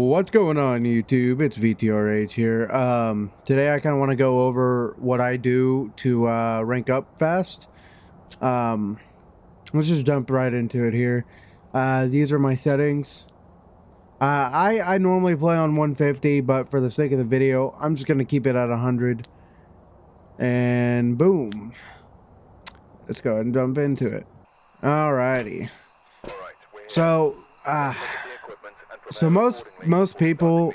What's going on YouTube? It's VTRH here. Today I kind of want to go over what I do to rank up fast. Let's just jump right into it here. These are my settings. I normally play on 150, but for the sake of the video, I'm just going to keep it at 100. And boom. Let's go ahead and jump into it. Alrighty. So most people,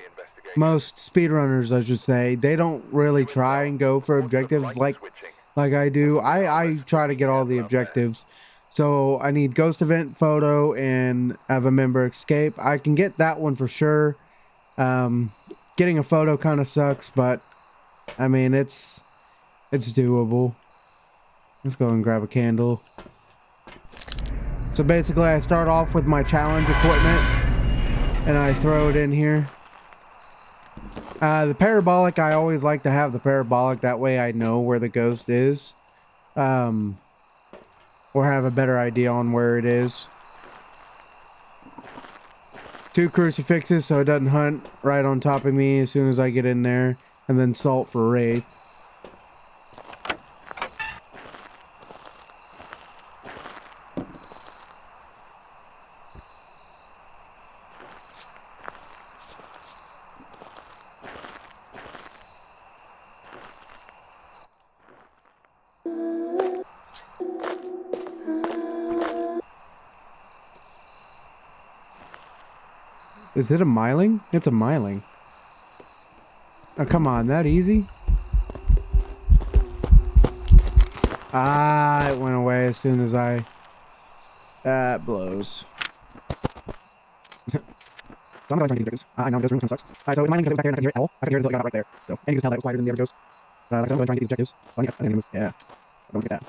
most speedrunners, I should say, they don't really try and go for objectives like I do. I try to get all the objectives. So I need ghost event, photo, and have a member escape. I can get that one for sure. Getting a photo kind of sucks, but I mean it's doable. Let's go and grab a candle. So basically I start off with my challenge equipment and I throw it in here. The parabolic, I always like to have the parabolic, that way I know where the ghost is. Or have a better idea on where it is. 2 crucifixes so it doesn't hunt right on top of me as soon as I get in there. And then salt for Wraith. Is it a Myling? It's a Myling. Oh, come on, that easy? Ah, it went away as soon as I... That blows. So I'm going to try to get these objectives. I know this room kind of sucks. Alright, so Myling, because it was back here and I could hear it owl. I could hear it until it got right there. So, and you can tell that it was quieter than the other ghost. Like I said, I'm going to try and get these objectives. Oh, I need to move. Yeah. I don't get that.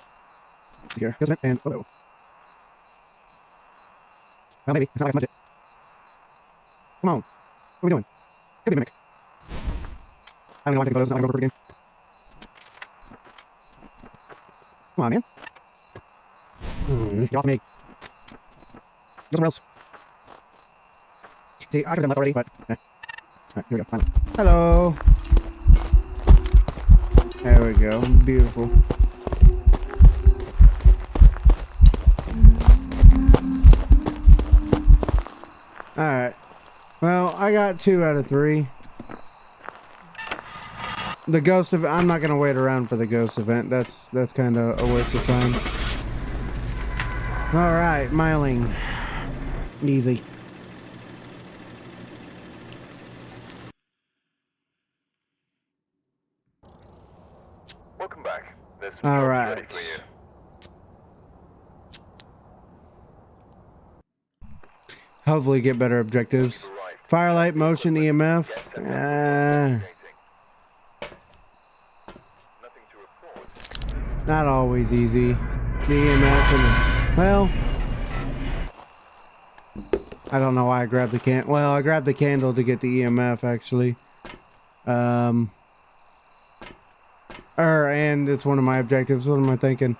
Let's see here. Ghost event and photo. Well, maybe. It's not like I smudged it. Come on. What are we doing? Could be mimic. I don't know why I'm taking photos. Not going to go for a game. Come on, man. Get off me. Go somewhere else. See, I could have done left already, but... Alright, here we go. Finally. Hello. There we go. Beautiful. Alright. Well, I got 2 out of 3. The ghost event, I'm not gonna wait around for the ghost event. That's kind of a waste of time. All right, Myling, easy. Welcome back. All right. Hopefully get better objectives. Firelight, motion, EMF. Not always easy. The EMF and well, I don't know why I grabbed the well, I grabbed the candle to get the EMF actually. And it's one of my objectives. What am I thinking?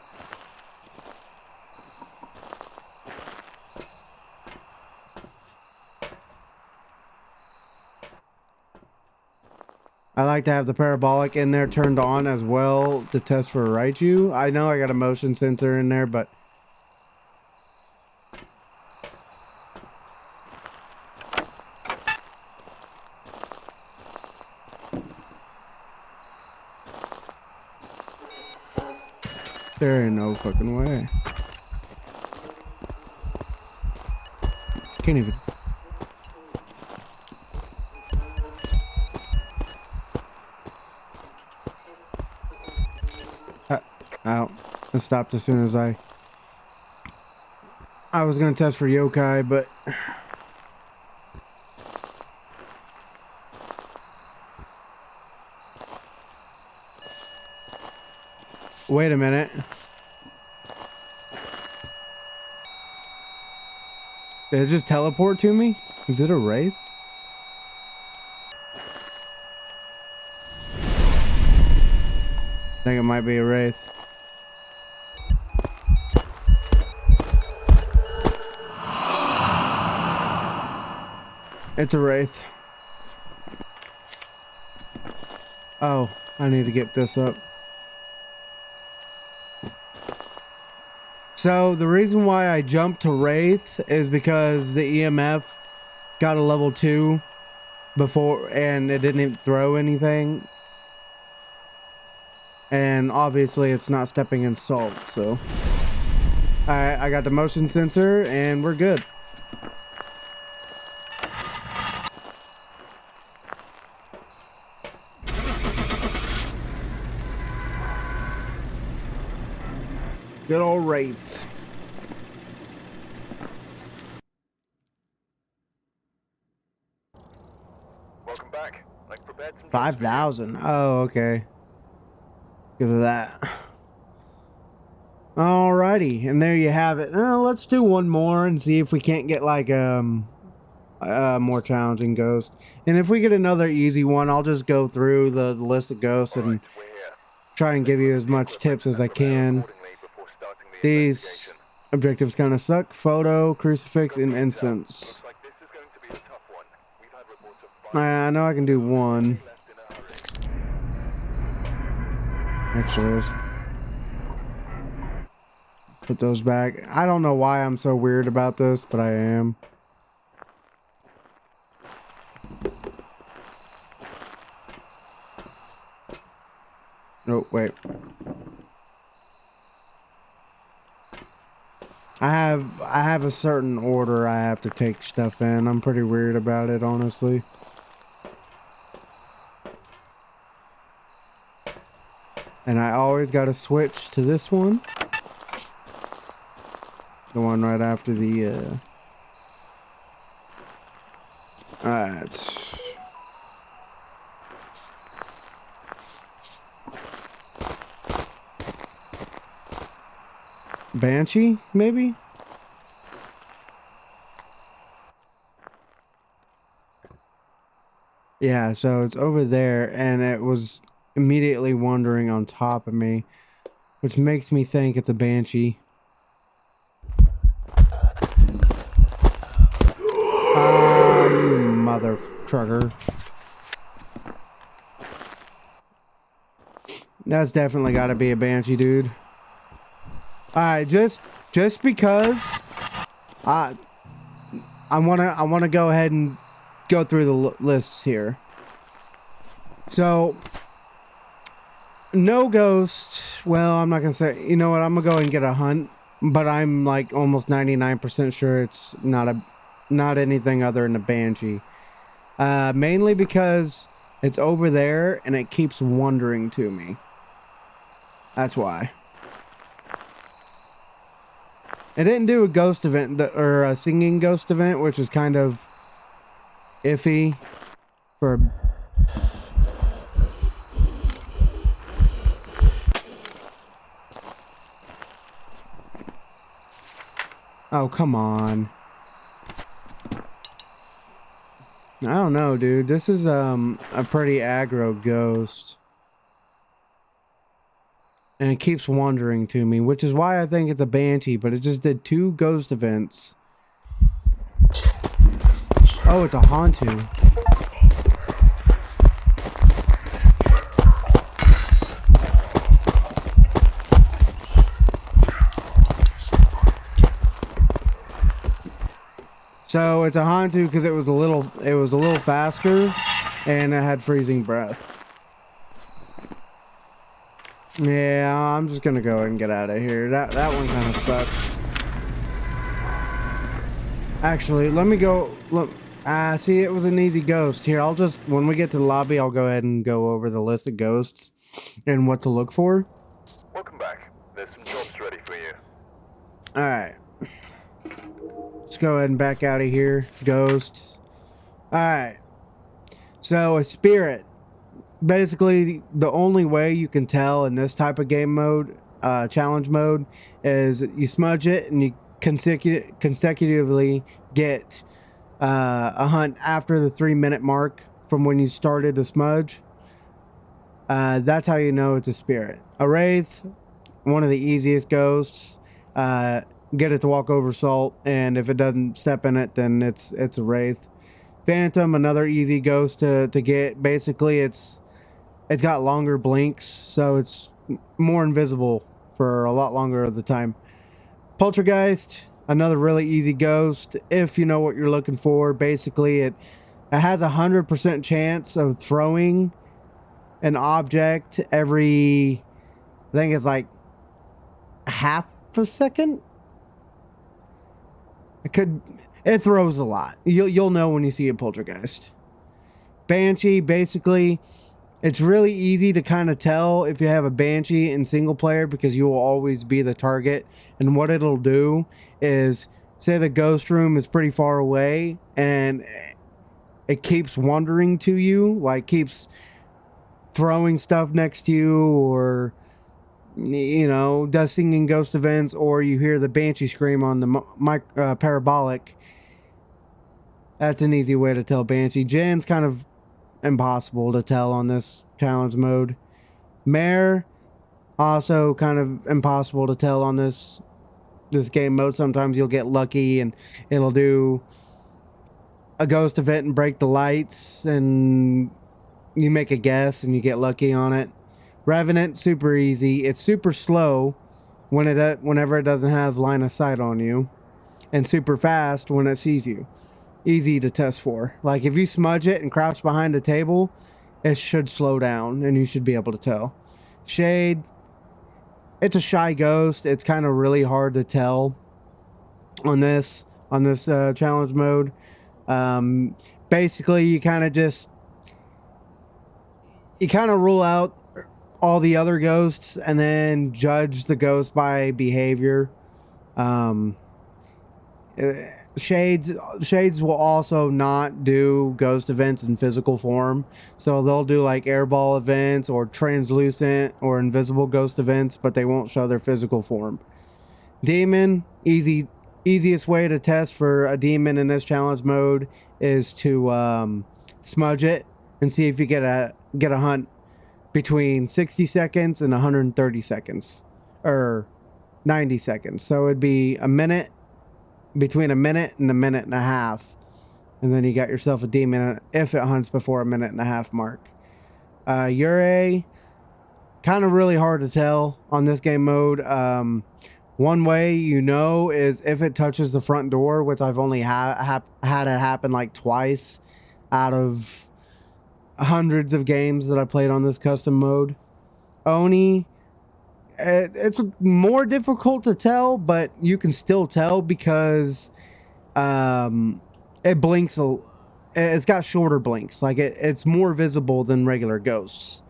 I like to have the parabolic in there turned on as well to test for Raiju. I know I got a motion sensor in there, but there ain't no fucking way. Can't even. Out. I stopped as soon as I was gonna test for Yokai, but wait a minute. Did it just teleport to me? Is it a Wraith? I think it might be a Wraith. It's a Wraith. Oh, I need to get this up. So the reason why I jumped to Wraith is because the EMF got a level 2 before, and it didn't even throw anything. And obviously it's not stepping in salt, so. Alright, I got the motion sensor and we're good. Good old Wraith. Welcome back. Like prepared some 5,000. Oh, okay. Because of that. Alrighty, and there you have it. Let's do one more and see if we can't get like a more challenging ghost. And if we get another easy one, I'll just go through the list of ghosts and try and give you as much tips as I can. These objectives kind of suck. Photo, crucifix, and incense. I know I can do one. Actually, let's put those back. I don't know why I'm so weird about this, but I am. Oh, wait. I have a certain order I have to take stuff in. I'm pretty weird about it, honestly. And I always got to switch to this one. The one right after the, Alright. Banshee, maybe? Yeah, so it's over there, and it was immediately wandering on top of me, which makes me think it's a Banshee. You mother trucker. That's definitely got to be a Banshee, dude. Alright, just because I wanna go ahead and go through the lists here. So no ghost. Well, I'm not gonna say. You know what? I'm gonna go and get a hunt, but I'm like almost 99% sure it's not anything other than a Banshee. Mainly because it's over there and it keeps wandering to me. That's why. It didn't do a ghost event, or a singing ghost event, which is kind of iffy for... Oh, come on. I don't know, dude. This is a pretty aggro ghost. And it keeps wandering to me, which is why I think it's a Banshee, but it just did 2 ghost events. Oh, it's a Hantu. So it's a Hantu because it was a little faster and it had freezing breath. Yeah, I'm just gonna go and get out of here. That one kind of sucks. Actually, let me go. Look, see, it was an easy ghost. Here, I'll just, when we get to the lobby, I'll go ahead and go over the list of ghosts and what to look for. Welcome back. There's some jobs ready for you. All right. Let's go ahead and back out of here. Ghosts. All right. So a spirit. Basically, the only way you can tell in this type of game mode, challenge mode, is you smudge it and you consecutively get a hunt after the 3-minute mark from when you started the smudge. That's how you know it's a spirit. A Wraith, one of the easiest ghosts. Get it to walk over salt, and if it doesn't step in it, then it's a Wraith. Phantom, another easy ghost to get. Basically, it's It's got longer blinks, so it's more invisible for a lot longer of the time. Poltergeist, another really easy ghost if you know what you're looking for. Basically, it has 100% chance of throwing an object every, I think it's like half a second. It throws a lot. You'll know when you see a poltergeist. Banshee, basically, it's really easy to kind of tell if you have a Banshee in single player because you will always be the target. And what it'll do is, say the ghost room is pretty far away and it keeps wandering to you, like keeps throwing stuff next to you, or you know, does singing ghost events, or you hear the Banshee scream on the parabolic. That's an easy way to tell Banshee. Jinn's kind of impossible to tell on this challenge mode. Mare, also kind of impossible to tell on this game mode. Sometimes you'll get lucky and it'll do a ghost event and break the lights, and you make a guess and you get lucky on it. Revenant, super easy. It's super slow whenever it doesn't have line of sight on you, and super fast when it sees you. Easy to test for. Like if you smudge it and crouch behind a table, it should slow down and you should be able to tell. Shade, it's a shy ghost. It's kind of really hard to tell on this challenge mode. Basically, you kind of rule out all the other ghosts and then judge the ghost by behavior. Shades will also not do ghost events in physical form, so they'll do like airball events or translucent or invisible ghost events, but they won't show their physical form. Demon, easiest way to test for a demon in this challenge mode is to smudge it and see if you get a hunt between 60 seconds and 130 seconds, or 90 seconds. So it'd be a minute, between a minute and a half, and then you got yourself a demon if it hunts before a minute and a half mark. Yurei, kind of really hard to tell on this game mode. One way you know is if it touches the front door, which I've only had it happen like twice out of hundreds of games that I played on this custom mode. Oni, it's more difficult to tell, but you can still tell because it blinks it's got shorter blinks. Like it's more visible than regular ghosts.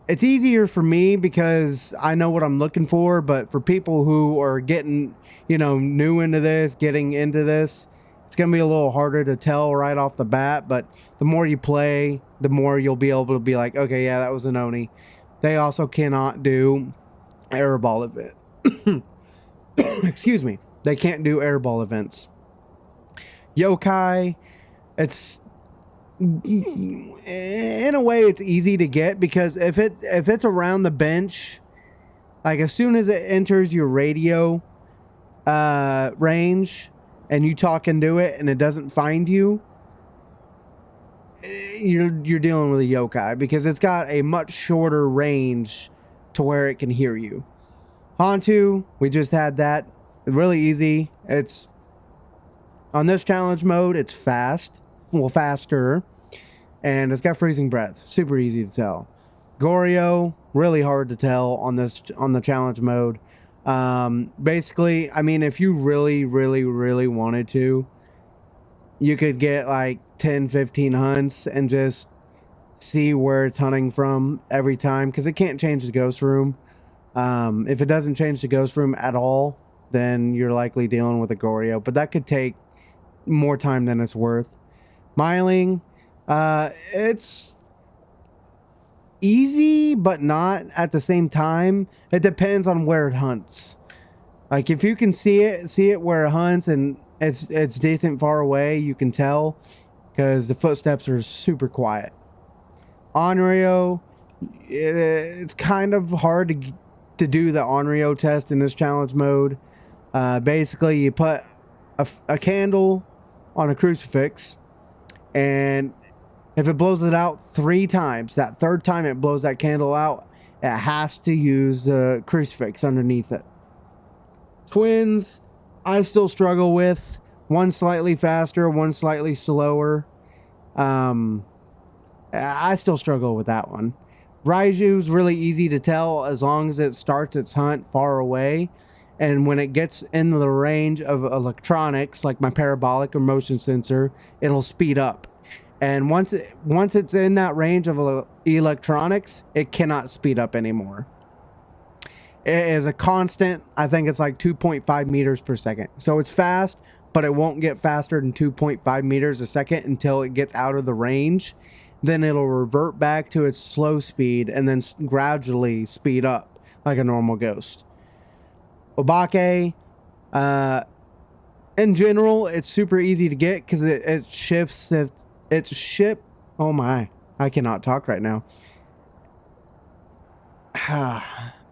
It's easier for me because I know what I'm looking for, but for people who are getting, new into this, getting into this, it's going to be a little harder to tell right off the bat. But the more you play, the more you'll be able to be like, okay, yeah, that was an Oni. They also cannot do airball event. Excuse me. They can't do airball events. Yokai, it's in a way it's easy to get because if it's around the bench, like as soon as it enters your radio range and you talk into it and it doesn't find you, you're dealing with a yokai because it's got a much shorter range to where it can hear you. Hantu, we just had that. Really easy. It's on this challenge mode, it's faster, and it's got freezing breath. Super easy to tell. Goryo, really hard to tell on the challenge mode. Basically, I mean, if you really wanted to, you could get like 10-15 hunts and just see where it's hunting from every time, because it can't change the ghost room. If it doesn't change the ghost room at all, then you're likely dealing with a Goryo, but that could take more time than it's worth. Myling, it's easy, but not at the same time. It depends on where it hunts. Like if you can see it where it hunts and it's decent far away, you can tell because the footsteps are super quiet. Onryo, it's kind of hard to do the Onryo test in this challenge mode. Basically, you put a candle on a crucifix, and If it blows it out 3 times, that 3rd time it blows that candle out, it has to use the crucifix underneath it. Twins, I still struggle with. One slightly faster, one slightly slower. I still struggle with that one. Raiju's really easy to tell as long as it starts its hunt far away. And when it gets into the range of electronics, like my parabolic or motion sensor, it'll speed up. And once it's in that range of electronics, it cannot speed up anymore. It is a constant, I think it's like 2.5 meters per second. So it's fast, but it won't get faster than 2.5 meters a second until it gets out of the range. Then it'll revert back to its slow speed and then gradually speed up like a normal ghost. Obake, in general, it's super easy to get because it shifts. Oh my, I cannot talk right now.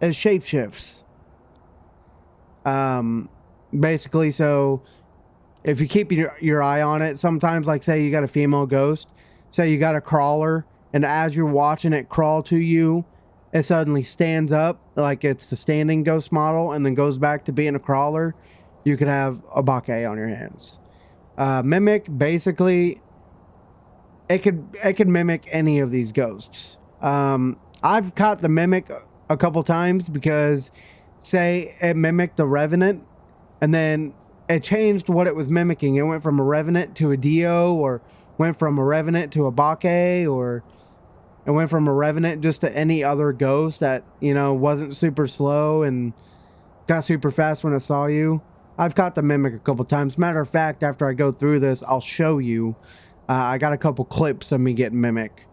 It shapeshifts. Basically, so if you keep your eye on it, sometimes, like say you got a female ghost, say you got a crawler, and as you're watching it crawl to you, it suddenly stands up like it's the standing ghost model and then goes back to being a crawler. You could have a Obake on your hands. Mimic, basically, it could mimic any of these ghosts. I've caught the Mimic a couple times because, say, it mimicked the Revenant, and then it changed what it was mimicking. It went from a Revenant to a Dio, or went from a Revenant to a Obake, or it went from a Revenant just to any other ghost that, you know, wasn't super slow and got super fast when it saw you. I've caught the Mimic a couple times. Matter of fact, after I go through this, I'll show you. I got a couple clips of me getting Mimic.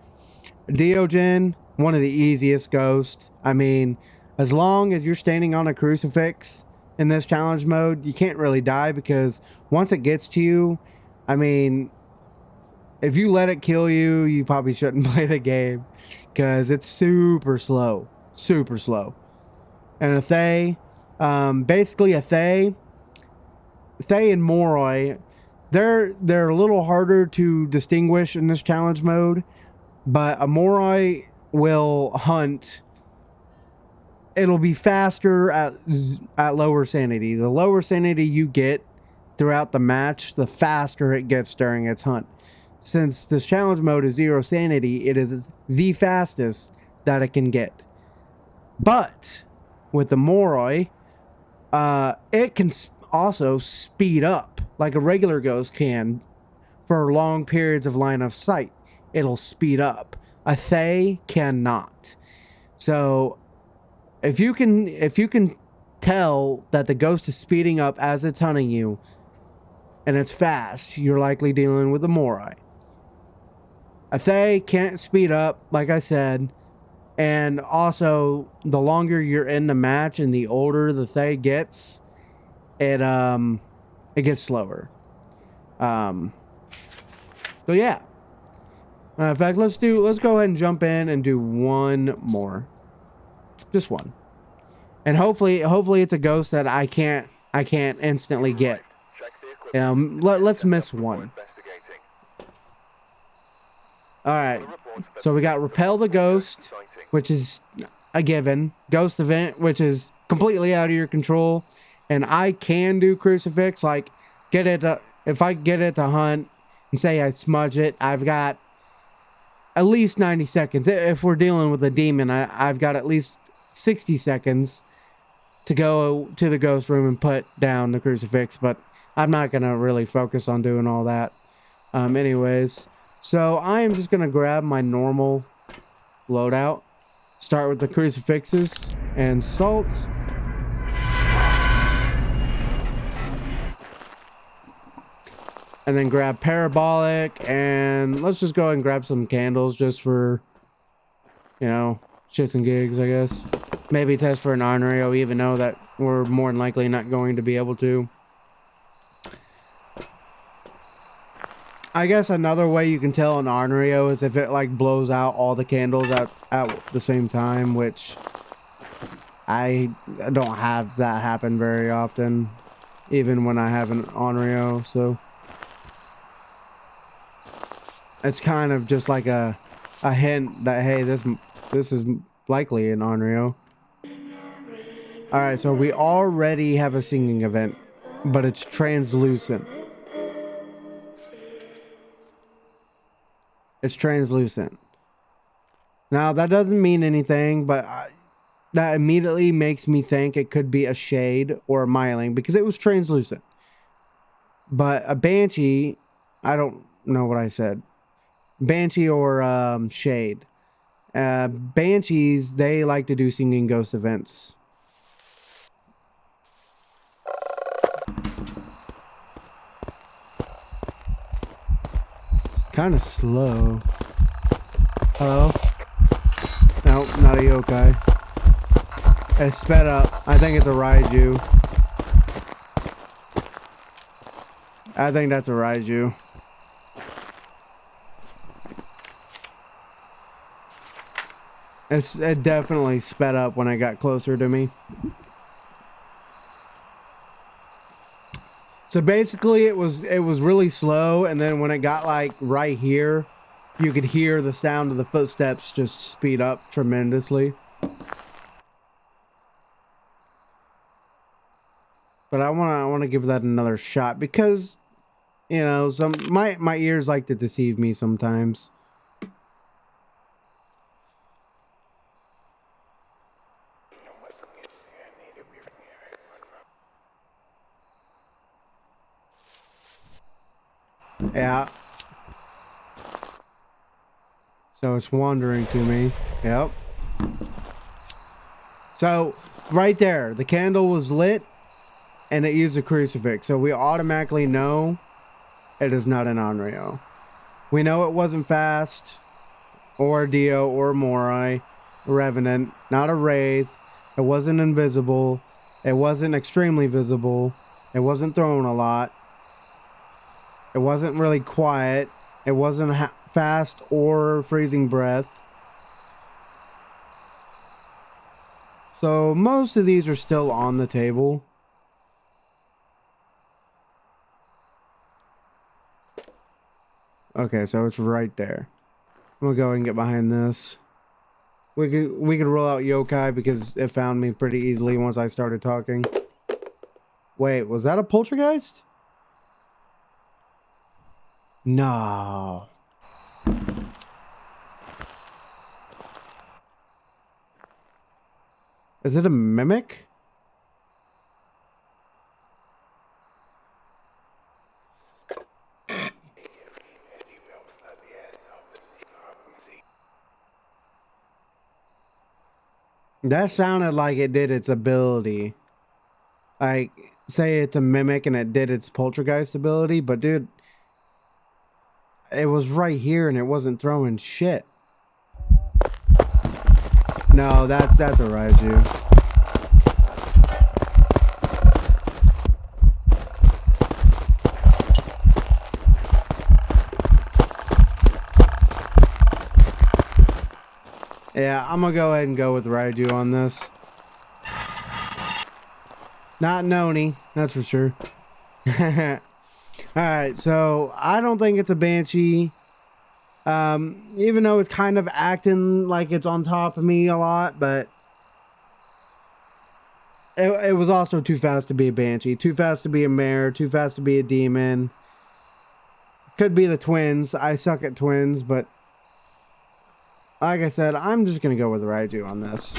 Deogen, one of the easiest ghosts. I mean, as long as you're standing on a crucifix in this challenge mode, you can't really die, because once it gets to you, I mean, if you let it kill you, you probably shouldn't play the game, because it's super slow. Super slow. And a Thaye, basically a Thaye and Moroi, they're a little harder to distinguish in this challenge mode, but a Moroi will hunt. It'll be faster at lower sanity. The lower sanity you get throughout the match, the faster it gets during its hunt. Since this challenge mode is 0 sanity, it is the fastest that it can get. But with the Moroi, it can also speed up like a regular ghost can for long periods of line of sight. It'll speed up. A Thaye cannot. So if you can tell that the ghost is speeding up as it's hunting you, and it's fast, you're likely dealing with a Moroi. A Thaye can't speed up, like I said, and also the longer you're in the match and the older the Thaye gets, it gets slower. So yeah. In fact, let's go ahead and jump in and do one more. Just one. And hopefully it's a ghost that I can't instantly get. Let's miss one. Alright, so we got Repel the Ghost, which is a given. Ghost Event, which is completely out of your control. And I can do Crucifix, like, if I get it to hunt, and say I smudge it, I've got at least 90 seconds. If we're dealing with a demon, I've got at least 60 seconds to go to the ghost room and put down the Crucifix, but I'm not going to really focus on doing all that. Anyways, so I am just going to grab my normal loadout, start with the Crucifixes and Salt. And then grab Parabolic, and let's just go ahead and grab some candles just for, you know, shits and gigs, I guess. Maybe test for an Onryo, even though that we're more than likely not going to be able to. I guess another way you can tell an Onryo is if it like blows out all the candles at the same time, which I don't have that happen very often, even when I have an Onryo, so. it's kind of just like a hint that, hey, this is likely an Onryo. All right, so we already have a singing event, but it's translucent. It's translucent. Now, that doesn't mean anything, but that immediately makes me think it could be a shade or a Myling because it was translucent. But a Banshee, I don't know what I said. Banshee or shade. Banshees, they like to do singing ghost events. Kind of slow. Hello? Nope, not a yokai. It's sped up. I think it's a Raiju. I think that's a Raiju. It definitely sped up when I got closer to me. So basically it was really slow, and then when it got like right here, you could hear the sound of the footsteps just speed up tremendously. But I wanna give that another shot because, you know, my ears like to deceive me sometimes. Yeah. So it's wandering to me. Yep. So right there, the candle was lit and it used a crucifix. So we automatically know it is not an Onryo. We know it wasn't fast or Dio or Moroi, Revenant, not a Wraith. It wasn't invisible. It wasn't extremely visible. It wasn't throwing a lot. It wasn't really quiet. It wasn't fast or freezing breath. So most of these are still on the table. Okay, so it's right there. I'm gonna go ahead and get behind this. We could roll out Yokai because it found me pretty easily once I started talking. Wait, was that a Poltergeist? No. Is it a mimic? That sounded like it did its ability. Like, say it's a mimic and it did its Poltergeist ability, but dude, it was right here and it wasn't throwing shit. No, that's a Raiju. Yeah, I'm gonna go ahead and go with Raiju on this. Not Noni, that's for sure. Alright, so I don't think it's a Banshee. Even though it's kind of acting like it's on top of me a lot, but it was also too fast to be a Banshee, too fast to be a Mare, too fast to be a demon. Could be the twins. I suck at twins, but like I said, I'm just gonna go with Raiju on this.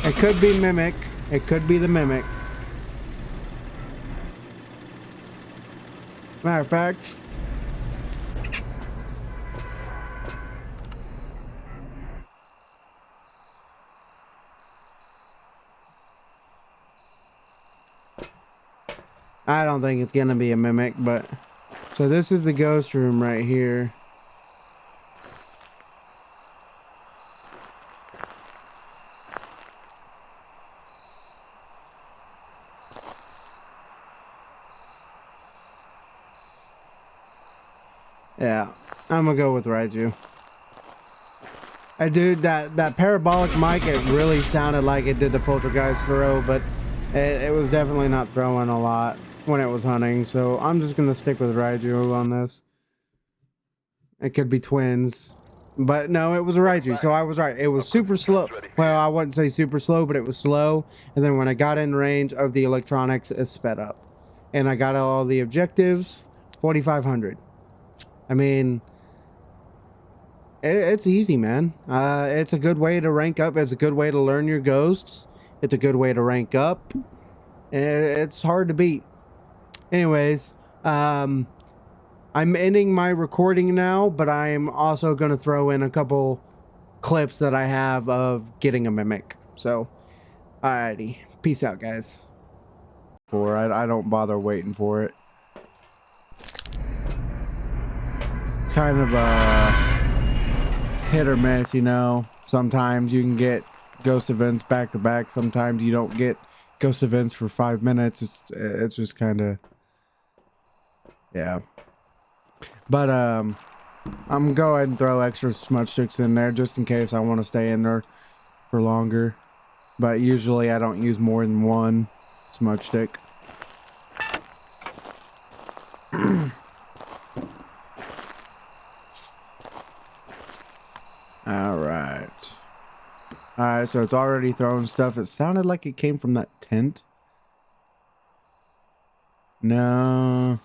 It could be Mimic. It could be the Mimic. Matter of fact, I don't think it's gonna be a Mimic, but so this is the ghost room right here. Yeah, I'm gonna go with Raiju. Dude, that parabolic mic, it really sounded like it did the Poltergeist throw, but it was definitely not throwing a lot when it was hunting, so I'm just gonna stick with Raiju on this. It could be twins. But no, it was a Raiju, so I was right. It was super slow. Well, I wouldn't say super slow, but it was slow. And then when I got in range of the electronics, it sped up. And I got all the objectives, 4,500. I mean, it's easy, man. It's a good way to rank up. It's a good way to learn your ghosts. It's a good way to rank up. It's hard to beat. Anyways, I'm ending my recording now, but I'm also going to throw in a couple clips that I have of getting a mimic. So, alrighty. Peace out, guys. I don't bother waiting for it. It's kind of a hit or miss, you know. Sometimes you can get ghost events back to back. Sometimes you don't get ghost events for 5 minutes. It's just kind of, yeah. But I'm gonna go ahead and throw extra smudge sticks in there just in case I want to stay in there for longer. But usually I don't use more than one smudge stick. Alright, so it's already throwing stuff. It sounded like it came from that tent. No.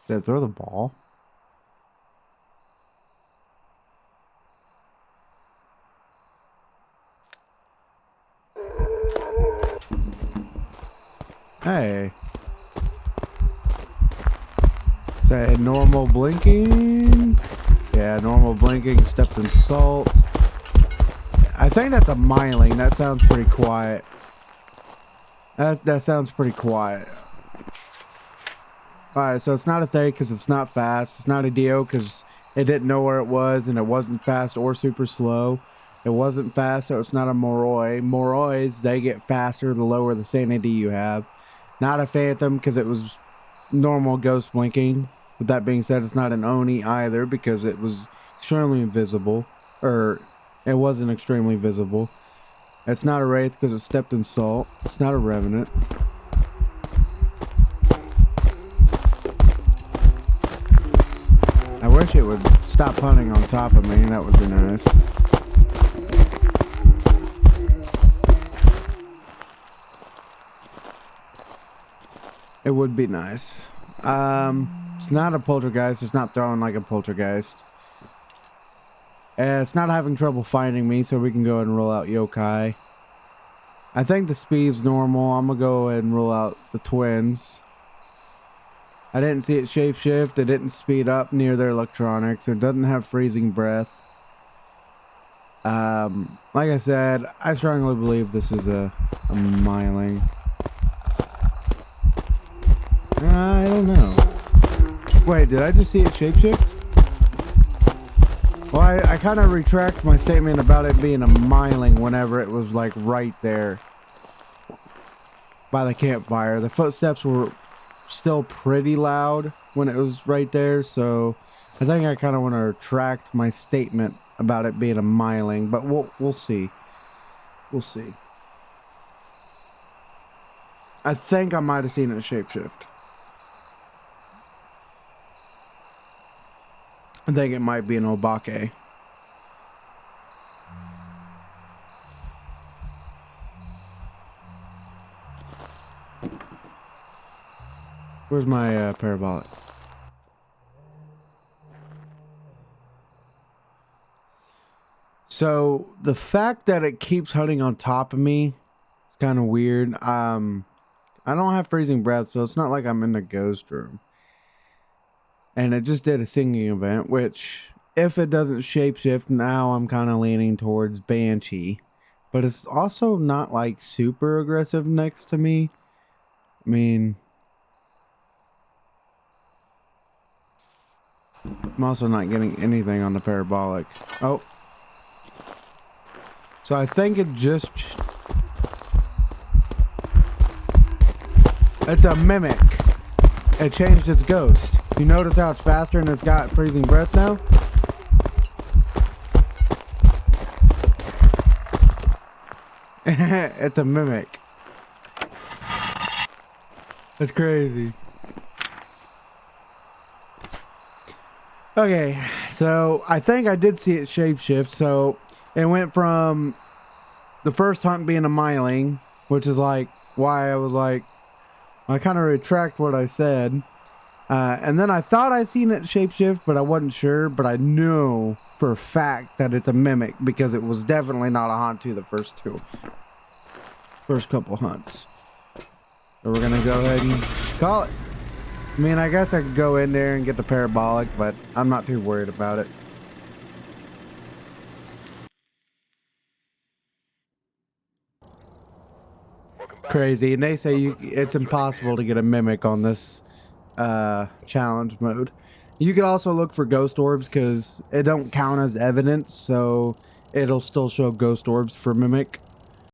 Did it throw the ball? Hey. Is that normal blinking? Yeah, normal blinking, stepped in salt. I think that's a Myling. That sounds pretty quiet. That sounds pretty quiet. Alright, so it's not a Thaye because it's not fast. It's not a Dio because it didn't know where it was and it wasn't fast or super slow. It wasn't fast, so it's not a Moroi. Morois, they get faster the lower the sanity you have. Not a Phantom because it was normal ghost blinking. With that being said, it's not an Oni either because it was extremely invisible. Or it wasn't extremely visible. It's not a Wraith because it stepped in salt. It's not a Revenant. I wish it would stop hunting on top of me. That would be nice. It would be nice. It's not a Poltergeist. It's not throwing like a Poltergeist. It's not having trouble finding me, so we can go ahead and roll out Yokai. I think the speed's normal. I'm gonna go ahead and roll out the twins. I didn't see it shapeshift. It didn't speed up near their electronics. It doesn't have freezing breath. Like I said, I strongly believe this is a Myling. I don't know. Wait, did I just see it shapeshift? Well, I kind of retract my statement about it being a Myling whenever it was like right there by the campfire. The footsteps were still pretty loud when it was right there, so I think I kind of want to retract my statement about it being a Myling, but we'll see. We'll see. I think I might have seen it shapeshift. I think it might be an Obake. Where's my parabolic? So the fact that it keeps hunting on top of me is kind of weird. I don't have freezing breath, so it's not like I'm in the ghost room. And it just did a singing event, which if it doesn't shapeshift, now I'm kind of leaning towards Banshee. But it's also not like super aggressive next to me. I mean, I'm also not getting anything on the parabolic. Oh. So I think it just... It's a mimic. It changed its ghost. You notice how it's faster and it's got freezing breath now? It's a mimic. That's crazy. Okay, So I think I did see it shapeshift. So it went from the first hunt being a Myling, which is like why I was like, I kind of retract what I said. And then I thought I seen it shapeshift, but I wasn't sure. But I knew for a fact that it's a mimic because it was definitely not a Hantu the first couple hunts. So we're gonna go ahead and call it. I mean, I guess I could go in there and get the parabolic, but I'm not too worried about it. Crazy, and they say it's impossible to get a mimic on this challenge mode. You could also look for ghost orbs because it don't count as evidence, so it'll still show ghost orbs for mimic.